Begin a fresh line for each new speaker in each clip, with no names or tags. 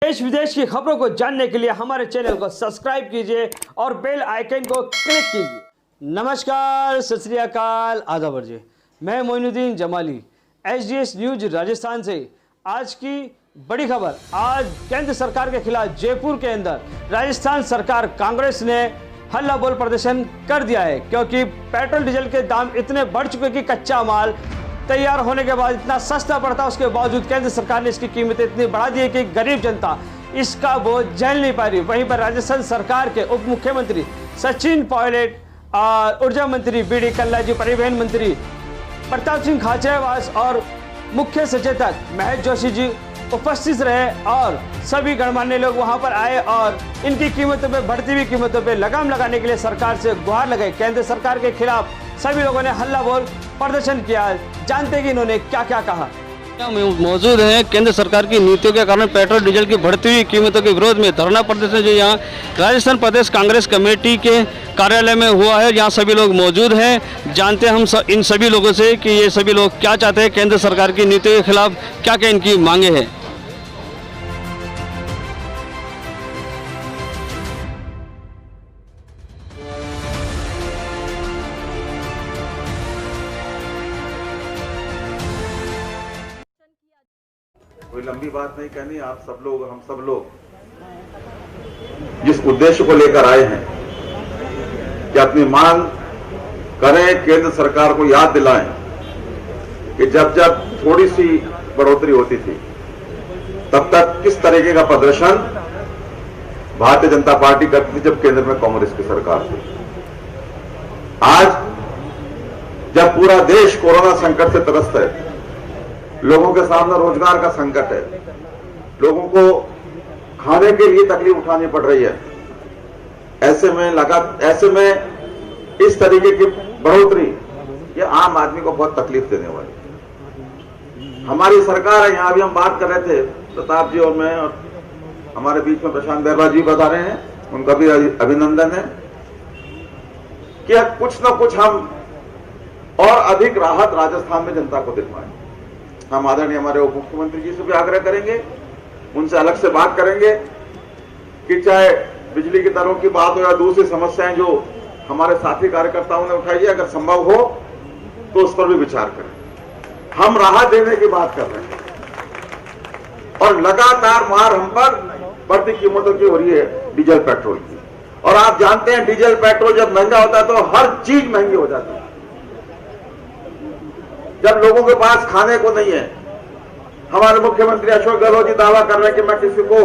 देश विदेश की खबरों को जानने के लिए हमारे चैनल को सब्सक्राइब कीजिए और बेल आइकन को क्लिक कीजिए। नमस्कार, सत श्री अकाल, आदाब अर्जे। मैं मोइनुद्दीन जमाली, एचडीएस न्यूज राजस्थान से। आज की बड़ी खबर, आज केंद्र सरकार के खिलाफ जयपुर के अंदर राजस्थान सरकार कांग्रेस ने हल्ला बोल प्रदर्शन कर दिया है, क्योंकि पेट्रोल डीजल के दाम इतने बढ़ चुके कि कच्चा माल तैयार होने के बाद इतना सस्ता पड़ता, उसके बावजूद केंद्र सरकार ने इसकी कीमतें इतनी बढ़ा दी है कि गरीब जनता इसका बोझ झेल नहीं पा रही। वहीं पर राजस्थान सरकार के उप मुख्यमंत्री सचिन पायलट, ऊर्जा मंत्री बीडी कल्ला जी, परिवहन मंत्री प्रताप सिंह खाचरियावास और मुख्य सचेतक महेश जोशी जी उपस्थित रहे और सभी गणमान्य लोग वहां पर आए और इनकी कीमतों पे, बढ़ती हुई कीमतों पे लगाम लगाने के लिए सरकार से गुहार लगाई। केंद्र सरकार के खिलाफ सभी लोगों ने हल्ला बोल प्रदर्शन किया। जानते हैं कि इन्होंने क्या क्या कहा।
मौजूद हैं केंद्र सरकार की नीतियों के कारण पेट्रोल डीजल की बढ़ती हुई कीमतों के विरोध में धरना प्रदर्शन जो यहाँ राजस्थान प्रदेश कांग्रेस कमेटी के कार्यालय में हुआ है, यहाँ सभी लोग मौजूद हैं। जानते हैं हम इन सभी लोगों से कि ये सभी लोग क्या चाहते हैं, केंद्र सरकार की नीतियों के खिलाफ क्या क्या इनकी मांगे हैं।
कोई लंबी बात नहीं कहनी। आप सब लोग, हम सब लोग जिस उद्देश्य को लेकर आए हैं कि अपनी मांग करें, केंद्र सरकार को याद दिलाएं कि जब जब थोड़ी सी बढ़ोतरी होती थी तब तक किस तरीके का प्रदर्शन भारतीय जनता पार्टी करती थी जब केंद्र में कांग्रेस की सरकार थी। आज जब पूरा देश कोरोना संकट से त्रस्त है, लोगों के सामने रोजगार का संकट है, लोगों को खाने के लिए तकलीफ उठानी पड़ रही है, ऐसे में इस तरीके की बढ़ोतरी ये आम आदमी को बहुत तकलीफ देने वाली है। हमारी सरकार है, यहां भी हम बात कर रहे थे, प्रताप जी और मैं, और हमारे बीच में प्रशांत बैरवा जी बता रहे हैं, उनका भी अभिनंदन है कि कुछ ना कुछ हम और अधिक राहत राजस्थान में जनता को दिलवाएं। हम आदरणीय हमारे उप मुख्यमंत्री जी से भी आग्रह करेंगे, उनसे अलग से बात करेंगे कि चाहे बिजली की दरों की बात हो या दूसरी समस्याएं जो हमारे साथी कार्यकर्ताओं ने उठाई है, अगर संभव हो तो उस पर भी विचार करें। हम राहत देने की बात कर रहे हैं और लगातार मार हम पर बढ़ती कीमतों की हो रही है डीजल पेट्रोल की। और आप जानते हैं डीजल पेट्रोल जब महंगा होता है तो हर चीज महंगी हो जाती है। जब लोगों के पास खाने को नहीं है, हमारे मुख्यमंत्री अशोक गहलोत जी दावा कर रहे हैं कि मैं किसी को,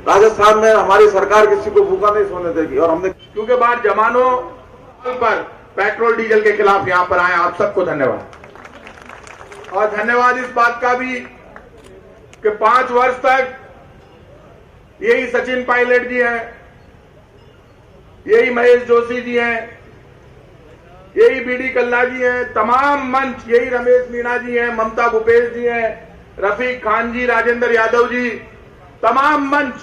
राजस्थान में हमारी सरकार किसी को भूखा नहीं सोने देगी। और हमने
क्योंकि बार जमानों पर पेट्रोल डीजल के खिलाफ यहां पर आए, आप सबको धन्यवाद। और धन्यवाद इस बात का भी कि 5 वर्ष तक यही सचिन पायलट जी हैं, यही महेश जोशी जी हैं, यही बीडी कल्ला जी हैं, तमाम मंच, यही रमेश मीणा जी हैं, ममता भूपेश जी हैं, रफीक खान जी, राजेंद्र यादव जी, तमाम मंच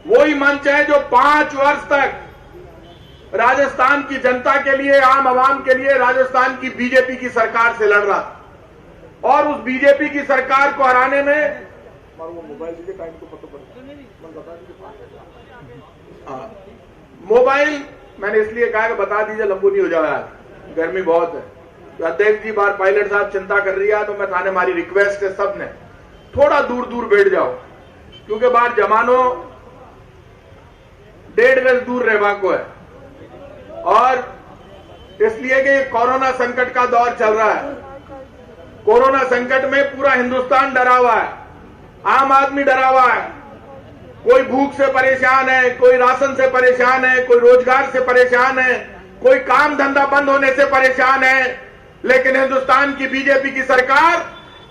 वही मंच है जो 5 वर्ष तक राजस्थान की जनता के लिए, आम आवाम के लिए राजस्थान की बीजेपी की सरकार से लड़ रहा। और उस बीजेपी की सरकार को हराने में मोबाइल, मैंने इसलिए कहा कि बता दीजिए, लंबू नहीं हो जाए, आज गर्मी बहुत है। तो अध्यक्ष जी, बार पायलट साहब चिंता कर रही है, तो मैं थाने, हमारी रिक्वेस्ट है सबने थोड़ा दूर दूर बैठ जाओ, क्योंकि बार जमानों 1.5 गज दूर रहवा को है। और इसलिए कि कोरोना संकट का दौर चल रहा है। कोरोना संकट में पूरा हिंदुस्तान डरा हुआ है, आम आदमी डरा हुआ है। कोई भूख से परेशान है, कोई राशन से परेशान है, कोई रोजगार से परेशान है, कोई काम धंधा बंद होने से परेशान है। लेकिन हिंदुस्तान की बीजेपी की सरकार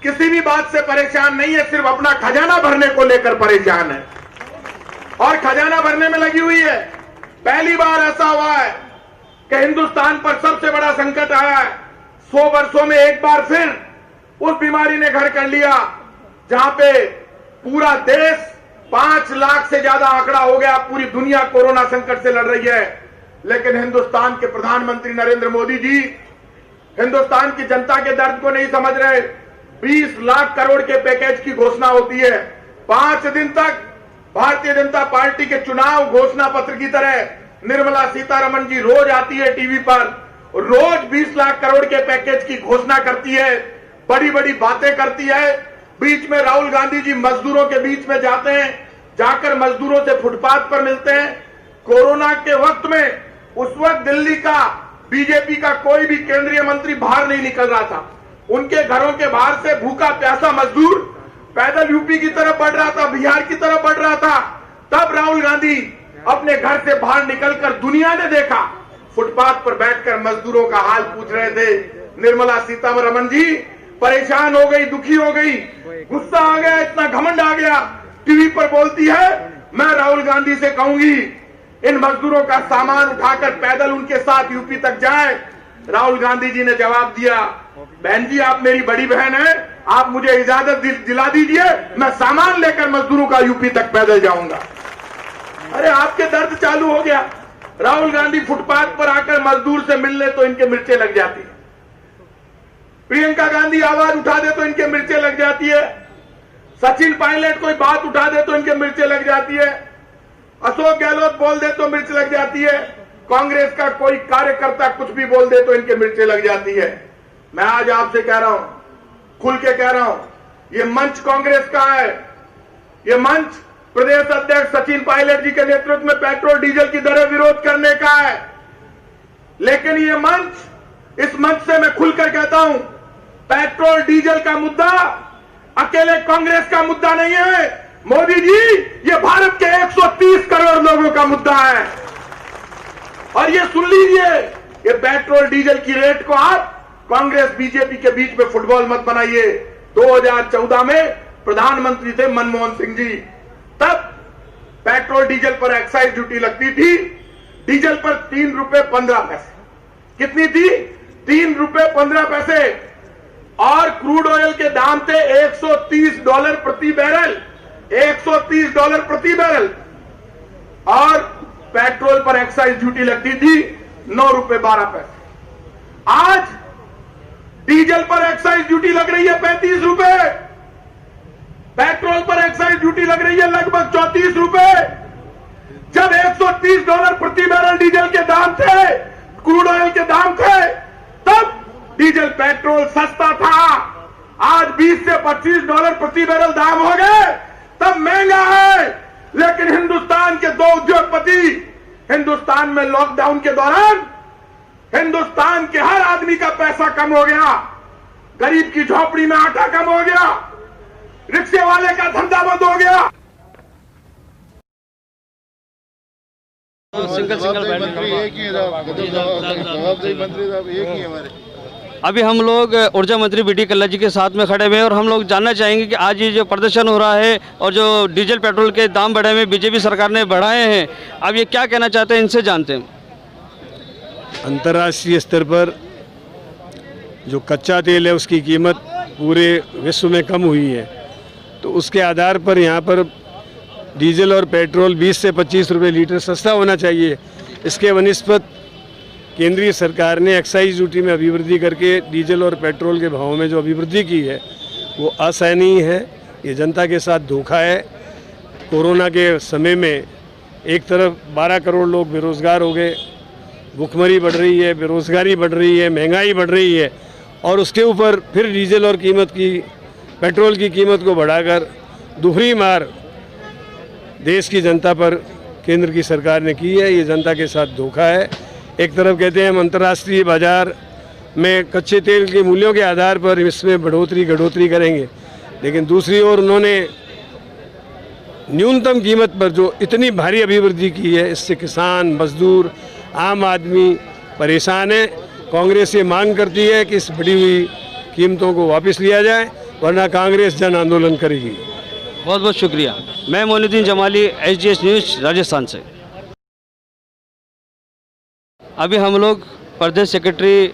किसी भी बात से परेशान नहीं है, सिर्फ अपना खजाना भरने को लेकर परेशान है और खजाना भरने में लगी हुई है। पहली बार ऐसा हुआ है कि हिंदुस्तान पर सबसे बड़ा संकट आया है। 100 वर्षों में एक बार फिर उस बीमारी ने घर कर लिया, जहां पे पूरा देश 5 लाख से ज्यादा आंकड़ा हो गया। पूरी दुनिया कोरोना संकट से लड़ रही है, लेकिन हिंदुस्तान के प्रधानमंत्री नरेंद्र मोदी जी हिंदुस्तान की जनता के दर्द को नहीं समझ रहे। 20 लाख करोड़ के पैकेज की घोषणा होती है, 5 दिन तक भारतीय जनता पार्टी के चुनाव घोषणा पत्र की तरह निर्मला सीतारमण जी रोज आती है टीवी पर, रोज 20 लाख करोड़ के पैकेज की घोषणा करती है, बड़ी बड़ी बातें करती है। बीच में राहुल गांधी जी मजदूरों के बीच में जाते हैं, जाकर मजदूरों से फुटपाथ पर मिलते हैं। कोरोना के वक्त में उस वक्त दिल्ली का बीजेपी का कोई भी केंद्रीय मंत्री बाहर नहीं निकल रहा था। उनके घरों के बाहर से भूखा प्यासा मजदूर पैदल यूपी की तरफ बढ़ रहा था, बिहार की तरफ बढ़ रहा था। तब राहुल गांधी अपने घर से बाहर निकलकर दुनिया ने देखा, फुटपाथ पर बैठकर मजदूरों का हाल पूछ रहे थे। निर्मला सीतारमण जी परेशान हो गई, दुखी हो गई, गुस्सा आ गया, इतना घमंड आ गया, टीवी पर बोलती है, मैं राहुल गांधी से कहूंगी इन मजदूरों का सामान उठाकर पैदल उनके साथ यूपी तक जाए। राहुल गांधी जी ने जवाब दिया, बहन जी आप मेरी बड़ी बहन है, आप मुझे इजाजत दिला दीजिए, मैं सामान लेकर मजदूरों का यूपी तक पैदल जाऊंगा। अरे आपके दर्द चालू हो गया। राहुल गांधी फुटपाथ पर आकर मजदूर से मिलने तो इनके मिर्चें लग जाती है, प्रियंका गांधी आवाज उठा दे तो इनके मिर्चें लग जाती है, सचिन पायलट कोई बात उठा दे तो इनके मिर्चें लग जाती है, अशोक गहलोत बोल दे तो मिर्च लग जाती है, कांग्रेस का कोई कार्यकर्ता कुछ भी बोल दे तो इनके मिर्चें लग जाती है। मैं आज आपसे कह रहा हूं, खुल के कह रहा हूं, ये मंच कांग्रेस का है, ये मंच प्रदेश अध्यक्ष सचिन पायलट जी के नेतृत्व में पेट्रोल डीजल की दरें विरोध करने का है। लेकिन ये मंच, इस मंच से मैं खुलकर कहता हूं, पेट्रोल डीजल का मुद्दा अकेले कांग्रेस का मुद्दा नहीं है मोदी जी, ये भारत के 130 करोड़ लोगों का मुद्दा है। और ये सुन लीजिए, ये पेट्रोल डीजल की रेट को आप कांग्रेस बीजेपी के बीच में फुटबॉल मत बनाइए। 2014 में प्रधानमंत्री थे मनमोहन सिंह जी, तब पेट्रोल डीजल पर एक्साइज ड्यूटी लगती थी, डीजल पर 3 रुपए 15 पैसे। कितनी थी? 3 रुपए 15 पैसे। और क्रूड ऑयल के दाम थे $130 प्रति बैरल, $130 प्रति बैरल। और पेट्रोल पर एक्साइज ड्यूटी लगती थी 9 रुपए 12 पैसे। आज डीजल पर एक्साइज ड्यूटी लग रही है 35 रुपए, पेट्रोल पर एक्साइज ड्यूटी लग रही है लगभग 34 रुपए। जब $130 प्रति बैरल डीजल के दाम थे, क्रूड ऑयल के दाम थे, तब डीजल पेट्रोल सस्ता था। आज $20 से $25 प्रति बैरल दाम हो गए, तब महंगा है। लेकिन हिंदुस्तान के 2 उद्योगपति, हिंदुस्तान में लॉकडाउन के दौरान हिंदुस्तान के हर आदमी का पैसा कम हो गया, गरीब की झोपड़ी में आटा कम हो गया, रिक्शे वाले का धंधा बंद हो गया।
सिंगल
मंत्री एक ही जवाबदेही मंत्री साहब एक ही हमारे।
अभी हम लोग ऊर्जा मंत्री बीडी कल्ला जी के साथ में खड़े हुए हैं और हम लोग जानना चाहेंगे कि आज ये जो प्रदर्शन हो रहा है और जो डीजल पेट्रोल के दाम बढ़े हुए बीजेपी सरकार ने बढ़ाए हैं, अब ये क्या कहना चाहते हैं, इनसे जानते हैं।
अंतर्राष्ट्रीय स्तर पर जो कच्चा तेल है उसकी कीमत पूरे विश्व में कम हुई है, तो उसके आधार पर यहाँ पर डीजल और पेट्रोल 20 से 25 रुपये लीटर सस्ता होना चाहिए। इसके वनिस्पत केंद्रीय सरकार ने एक्साइज ड्यूटी में अभिवृद्धि करके डीजल और पेट्रोल के भावों में जो अभिवृद्धि की है वो असहनीय है, ये जनता के साथ धोखा है। कोरोना के समय में एक तरफ 12 करोड़ लोग बेरोज़गार हो गए, भुखमरी बढ़ रही है, बेरोज़गारी बढ़ रही है, महंगाई बढ़ रही है, और उसके ऊपर फिर डीजल और पेट्रोल की कीमत को बढ़ाकर दोहरी मार देश की जनता पर केंद्र की सरकार ने की है। ये जनता के साथ धोखा है। एक तरफ कहते हैं हम अंतर्राष्ट्रीय बाजार में कच्चे तेल के मूल्यों के आधार पर इसमें बढ़ोतरी करेंगे, लेकिन दूसरी ओर उन्होंने न्यूनतम कीमत पर जो इतनी भारी अभिवृद्धि की है, इससे किसान, मजदूर, आम आदमी परेशान है। कांग्रेस ये मांग करती है कि इस बढ़ी हुई कीमतों को वापस लिया जाए, वरना कांग्रेस जन आंदोलन करेगी।
बहुत बहुत शुक्रिया। मैं मोइनुद्दीन जमाली, SGS न्यूज़ राजस्थान से। अभी हम लोग प्रदेश सेक्रेटरी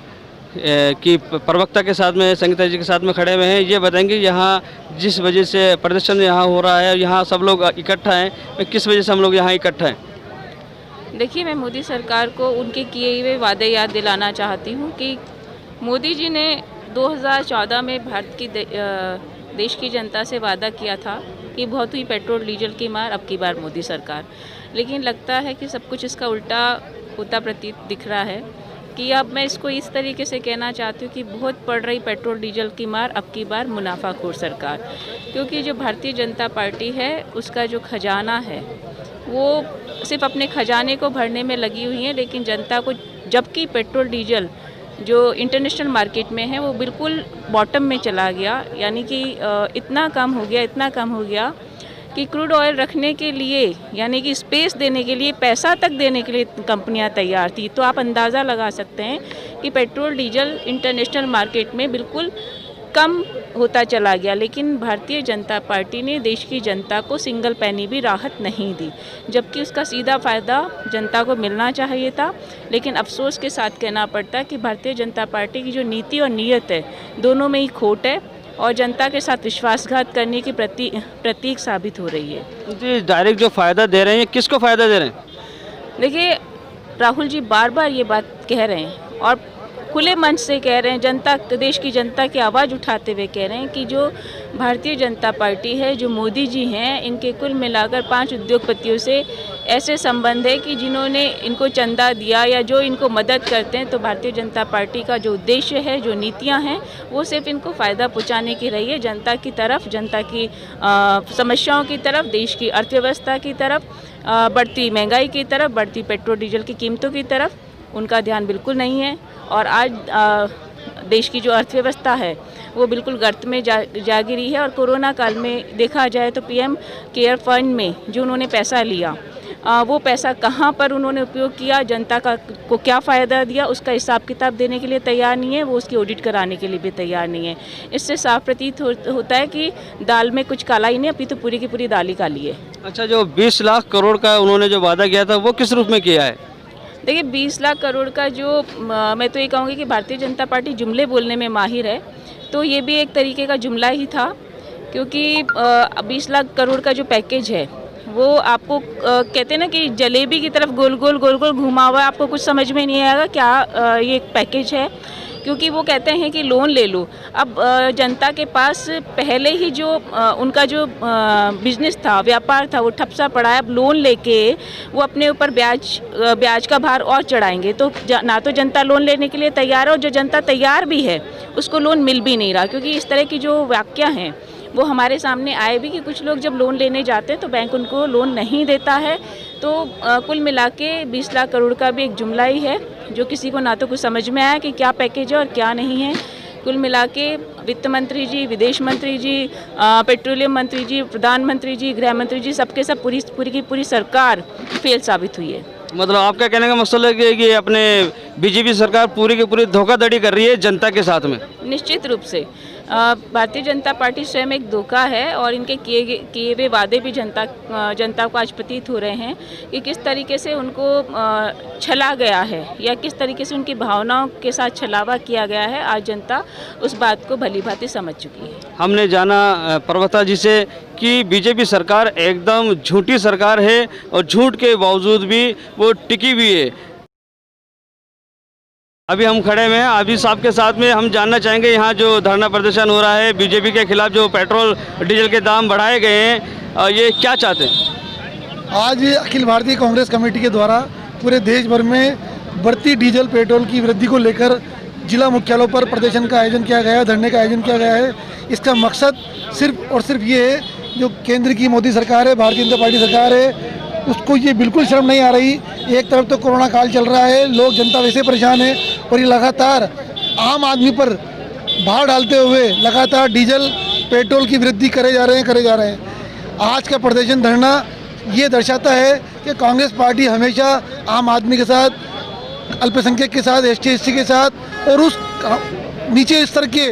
की प्रवक्ता के साथ में, संगीता जी के साथ में खड़े हुए हैं। ये बताएंगे यहाँ जिस वजह से प्रदर्शन यहाँ हो रहा है, यहाँ सब लोग इकट्ठा हैं, किस वजह से हम लोग यहाँ इकट्ठा हैं?
देखिए, मैं मोदी सरकार को उनके किए हुए वादे याद दिलाना चाहती हूँ कि मोदी जी ने 2014 में भारत की देश की जनता से वादा किया था कि बहुत हुई पेट्रोल डीजल की मार, अब की बार मोदी सरकार। लेकिन लगता है कि सब कुछ इसका उल्टा होता प्रतीत दिख रहा है कि अब मैं इसको इस तरीके से कहना चाहती हूँ कि बहुत पड़ रही पेट्रोल डीजल की मार, अब की बार मुनाफाखोर सरकार। क्योंकि जो भारतीय जनता पार्टी है उसका जो खजाना है वो सिर्फ अपने खजाने को भरने में लगी हुई है, लेकिन जनता को, जबकि पेट्रोल डीजल जो इंटरनेशनल मार्केट में है वो बिल्कुल बॉटम में चला गया, यानी कि इतना कम हो गया कि क्रूड ऑयल रखने के लिए, यानी कि स्पेस देने के लिए, पैसा तक देने के लिए कंपनियां तैयार थी। तो आप अंदाज़ा लगा सकते हैं कि पेट्रोल डीजल इंटरनेशनल मार्केट में बिल्कुल कम होता चला गया। लेकिन भारतीय जनता पार्टी ने देश की जनता को सिंगल पैनी भी राहत नहीं दी, जबकि उसका सीधा फ़ायदा जनता को मिलना चाहिए था। लेकिन अफसोस के साथ कहना पड़ता है कि भारतीय जनता पार्टी की जो नीति और नीयत है, दोनों में ही खोट है और जनता के साथ विश्वासघात करने की प्रतीक साबित हो रही है।
जी, डायरेक्ट जो फ़ायदा दे रहे हैं, किसको फ़ायदा दे रहे हैं?
देखिए, राहुल जी बार बार ये बात कह रहे हैं और खुले मंच से कह रहे हैं, जनता, देश की जनता की आवाज़ उठाते हुए कह रहे हैं कि जो भारतीय जनता पार्टी है, जो मोदी जी हैं, इनके कुल मिलाकर 5 उद्योगपतियों से ऐसे संबंध है कि जिन्होंने इनको चंदा दिया या जो इनको मदद करते हैं। तो भारतीय जनता पार्टी का जो उद्देश्य है, जो नीतियां हैं, वो सिर्फ इनको फ़ायदा पहुंचाने की रही है, जनता की तरफ, जनता की समस्याओं की तरफ, देश की अर्थव्यवस्था की तरफ, बढ़ती महंगाई की तरफ, बढ़ती पेट्रोल डीजल की कीमतों की तरफ उनका ध्यान बिल्कुल नहीं है। और आज देश की जो अर्थव्यवस्था है वो बिल्कुल गर्त में जा गिरी है। और कोरोना काल में देखा जाए तो पीएम केयर फंड में जो उन्होंने पैसा लिया, वो पैसा कहाँ पर उन्होंने उपयोग किया, जनता को क्या फ़ायदा दिया, उसका हिसाब किताब देने के लिए तैयार नहीं है, वो उसकी ऑडिट कराने के लिए भी तैयार नहीं है। इससे साफ प्रतीत होता है कि दाल में कुछ काला ही नहीं, अभी तो पूरी की पूरी दाल ही काली है।
अच्छा, जो 20 लाख करोड़ का उन्होंने जो वादा किया था वो किस रूप में किया है?
देखिए, 20 लाख करोड़ का जो, मैं तो ये कहूँगी कि भारतीय जनता पार्टी जुमले बोलने में माहिर है, तो ये भी एक तरीके का जुमला ही था। क्योंकि 20 लाख करोड़ का जो पैकेज है वो आपको कहते हैं ना कि जलेबी की तरफ गोल गोल घुमा हुआ है, आपको कुछ समझ में नहीं आएगा क्या ये पैकेज है। क्योंकि वो कहते हैं कि लोन ले लो। अब जनता के पास पहले ही जो उनका जो बिजनेस था, व्यापार था, वो ठप सा पड़ा है। अब लोन लेके वो अपने ऊपर ब्याज का भार और चढ़ाएंगे, तो ना तो जनता लोन लेने के लिए तैयार है, और जो जनता तैयार भी है उसको लोन मिल भी नहीं रहा। क्योंकि इस तरह की जो वाकया हैं वो हमारे सामने आए भी कि कुछ लोग जब लोन लेने जाते हैं तो बैंक उनको लोन नहीं देता है। तो कुल मिला के 20 लाख करोड़ का भी एक जुमला ही है, जो किसी को ना तो कुछ समझ में आया कि क्या पैकेज है और क्या नहीं है। कुल मिला के वित्त मंत्री जी, विदेश मंत्री जी, पेट्रोलियम मंत्री जी, प्रधानमंत्री जी, गृह मंत्री जी, सबके सब पूरी की पूरी सरकार फेल साबित हुई है।
मतलब आपका कहने का मकसद है कि अपने बीजेपी सरकार पूरी की पूरी धोखाधड़ी कर रही है जनता के साथ में?
निश्चित रूप से भारतीय जनता पार्टी स्वयं एक धोखा है, और इनके किए हुए वादे भी जनता को आज प्रतीत हो रहे हैं कि किस तरीके से उनको छला गया है, या किस तरीके से उनकी भावनाओं के साथ छलावा किया गया है। आज जनता उस बात को भली भांति समझ चुकी है।
हमने जाना पर्वता जी से कि बीजेपी सरकार एकदम झूठी सरकार है, और झूठ के बावजूद भी वो टिकी हुई है। अभी हम खड़े हैं अभी साहब के साथ में, हम जानना चाहेंगे यहाँ जो धरना प्रदर्शन हो रहा है बीजेपी के खिलाफ, जो पेट्रोल डीजल के दाम बढ़ाए गए हैं, ये क्या चाहते हैं?
आज अखिल भारतीय कांग्रेस कमेटी के द्वारा पूरे देश भर में बढ़ती डीजल पेट्रोल की वृद्धि को लेकर जिला मुख्यालयों पर प्रदर्शन का आयोजन किया गया है, धरने का आयोजन किया गया है। इसका मकसद सिर्फ और सिर्फ ये है, जो केंद्र की मोदी सरकार है, भारतीय जनता पार्टी सरकार है, उसको ये बिल्कुल शर्म नहीं आ रही। एक तरफ तो कोरोना काल चल रहा है, लोग, जनता वैसे परेशान है, और ये लगातार आम आदमी पर भार डालते हुए लगातार डीजल पेट्रोल की वृद्धि करे जा रहे हैं। आज का प्रदर्शन धरना ये दर्शाता है कि कांग्रेस पार्टी हमेशा आम आदमी के साथ, अल्पसंख्यक के साथ, ST SC के साथ और उस नीचे स्तर के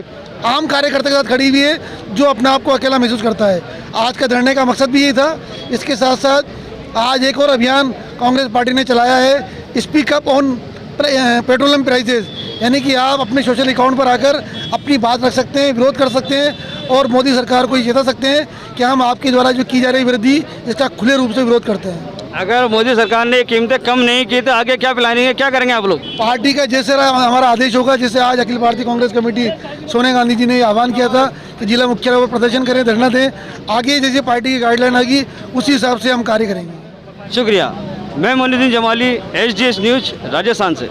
आम कार्यकर्ता के साथ खड़ी हुई है, जो अपने आप को अकेला महसूस करता है। आज का धरने का मकसद भी यही था। इसके साथ साथ आज एक और अभियान कांग्रेस पार्टी ने चलाया है, speak up on petroleum prices, यानी कि आप अपने सोशल अकाउंट पर आकर अपनी बात रख सकते हैं, विरोध कर सकते हैं, और मोदी सरकार को ये चेता सकते हैं कि हम आपके द्वारा जो की जा रही वृद्धि, इसका खुले रूप से विरोध करते हैं।
अगर मोदी सरकार ने कीमतें कम नहीं की तो आगे क्या प्लानिंग है, क्या करेंगे आप लोग?
पार्टी का जैसे हमारा आदेश होगा, जैसे आज अखिल भारतीय कांग्रेस कमेटी सोनिया गांधी जी ने आह्वान किया था कि जिला मुख्यालय पर प्रदर्शन करें, धरना दें। आगे जैसे पार्टी की गाइडलाइन आएगी उसी हिसाब से हम कार्य करेंगे।
शुक्रिया। मैं मोइनुद्दीन जमाली, SGS न्यूज, राजस्थान से।